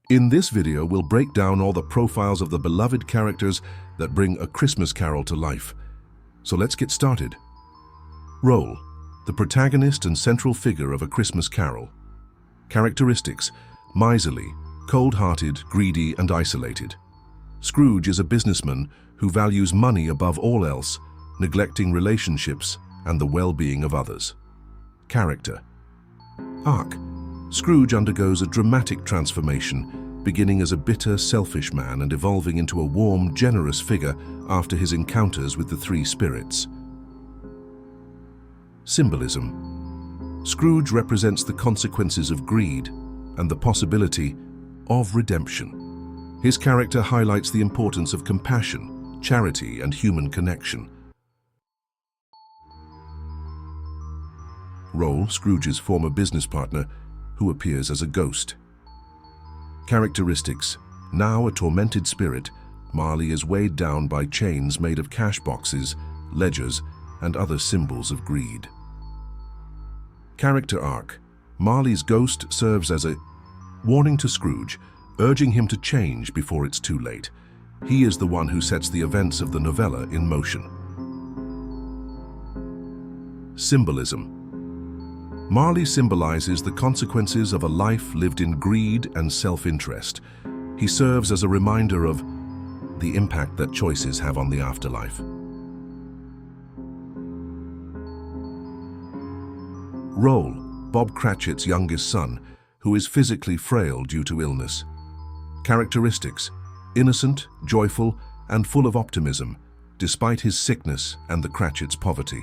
In this video, we'll break down all the profiles of the beloved characters that bring A Christmas Carol to life. So let's get started. Role: the protagonist and central figure of A Christmas Carol. Characteristics: miserly, cold-hearted, greedy, and isolated. Scrooge is a businessman who values money above all else, neglecting relationships and the well-being of others. Character arc: Scrooge undergoes a dramatic transformation, beginning as a bitter, selfish man and evolving into a warm, generous figure after his encounters with the three spirits. Symbolism: Scrooge represents the consequences of greed and the possibility of redemption. His character highlights the importance of compassion, charity, and human connection. Role: Scrooge's former business partner, who appears as a ghost. Characteristics: now a tormented spirit, Marley is weighed down by chains made of cash boxes, ledgers, and other symbols of greed. Character arc: Marley's ghost serves as a warning to Scrooge, urging him to change before it's too late. He is the one who sets the events of the novella in motion. Symbolism: Marley symbolizes the consequences of a life lived in greed and self-interest. He serves as a reminder of the impact that choices have on the afterlife. Role: Bob Cratchit's youngest son, who is physically frail due to illness. Characteristics: innocent, joyful, and full of optimism, despite his sickness and the Cratchit's poverty.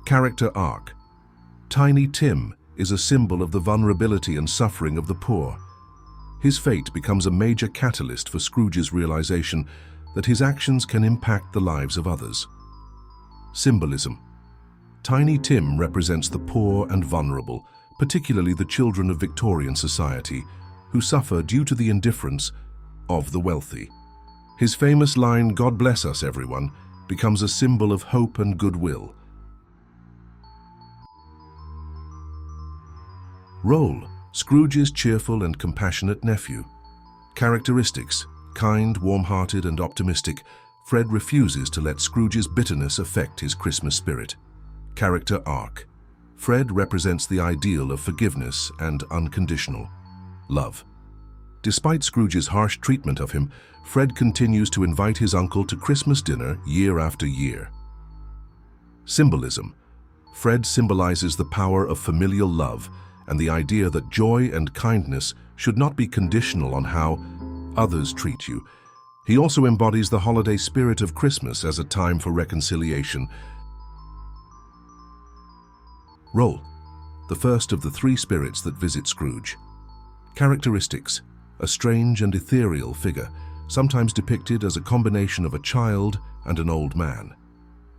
Character arc: Tiny Tim is a symbol of the vulnerability and suffering of the poor. His fate becomes a major catalyst for Scrooge's realization that his actions can impact the lives of others. Symbolism: Tiny Tim represents the poor and vulnerable, particularly the children of Victorian society, who suffer due to the indifference of the wealthy. His famous line, "God bless us, everyone," becomes a symbol of hope and goodwill. Role: Scrooge's cheerful and compassionate nephew. Characteristics: kind, warm-hearted, and optimistic, Fred refuses to let Scrooge's bitterness affect his Christmas spirit. Character arc: Fred represents the ideal of forgiveness and unconditional love. Despite Scrooge's harsh treatment of him, Fred continues to invite his uncle to Christmas dinner year after year. Symbolism: Fred symbolizes the power of familial love and the idea that joy and kindness should not be conditional on how others treat you. He also embodies the holiday spirit of Christmas as a time for reconciliation. Role: the first of the three spirits that visit Scrooge. Characteristics: a strange and ethereal figure, sometimes depicted as a combination of a child and an old man.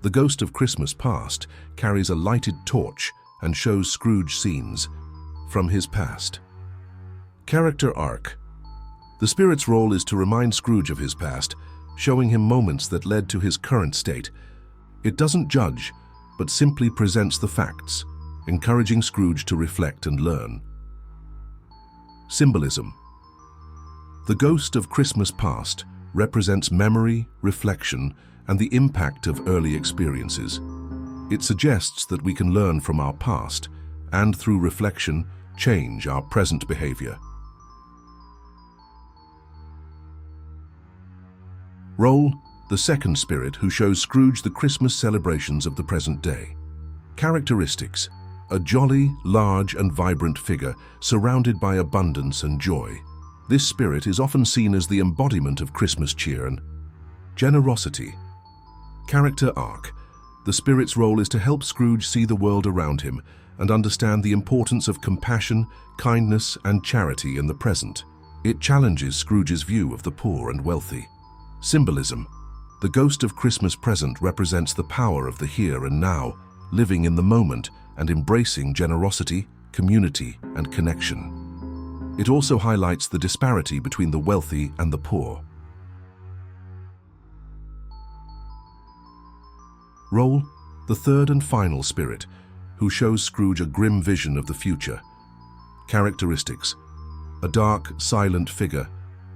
The ghost of Christmas past carries a lighted torch and shows Scrooge scenes from his past. Character arc: the spirit's role is to remind Scrooge of his past, showing him moments that led to his current state. It doesn't judge, but simply presents the facts, encouraging Scrooge to reflect and learn. Symbolism: the ghost of Christmas past represents memory, reflection, and the impact of early experiences. It suggests that we can learn from our past and, through reflection, change our present behavior. Role: the second spirit who shows Scrooge the Christmas celebrations of the present day. Characteristics: a jolly, large, and vibrant figure surrounded by abundance and joy. This spirit is often seen as the embodiment of Christmas cheer and generosity. Character arc: the spirit's role is to help Scrooge see the world around him and understand the importance of compassion, kindness, and charity in the present. It challenges Scrooge's view of the poor and wealthy. Symbolism: the ghost of Christmas present represents the power of the here and now, living in the moment and embracing generosity, community, and connection. It also highlights the disparity between the wealthy and the poor. Role: the third and final spirit, who shows Scrooge a grim vision of the future. Characteristics: a dark, silent figure,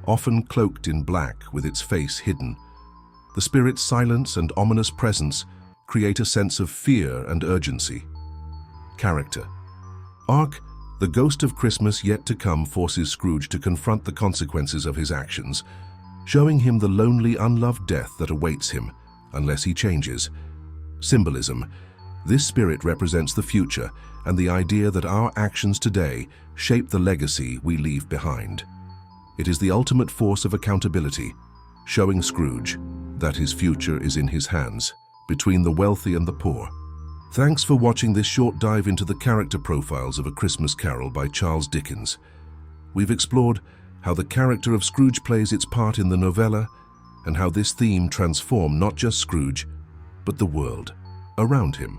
often cloaked in black with its face hidden. The spirit's silence and ominous presence create a sense of fear and urgency. Character. Arc, the ghost of Christmas yet to come, forces Scrooge to confront the consequences of his actions, showing him the lonely, unloved death that awaits him unless he changes. Symbolism. This spirit represents the future and the idea that our actions today shape the legacy we leave behind. It is the ultimate force of accountability, showing Scrooge that his future is in his hands, between the wealthy and the poor. Thanks for watching this short dive into the character profiles of A Christmas Carol by Charles Dickens. We've explored how the character of Scrooge plays its part in the novella, and how this theme transformed not just Scrooge, but the world around him.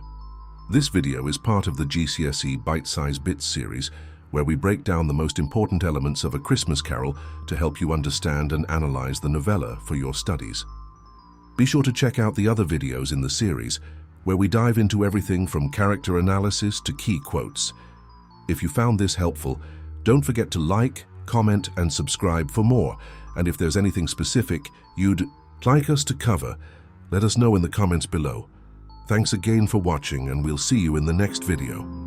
This video is part of the GCSE ByteSize Bits series, where we break down the most important elements of A Christmas Carol to help you understand and analyze the novella for your studies. Be sure to check out the other videos in the series, where we dive into everything from character analysis to key quotes. If you found this helpful, don't forget to like, comment, and subscribe for more. And if there's anything specific you'd like us to cover, let us know in the comments below. Thanks again for watching, and we'll see you in the next video.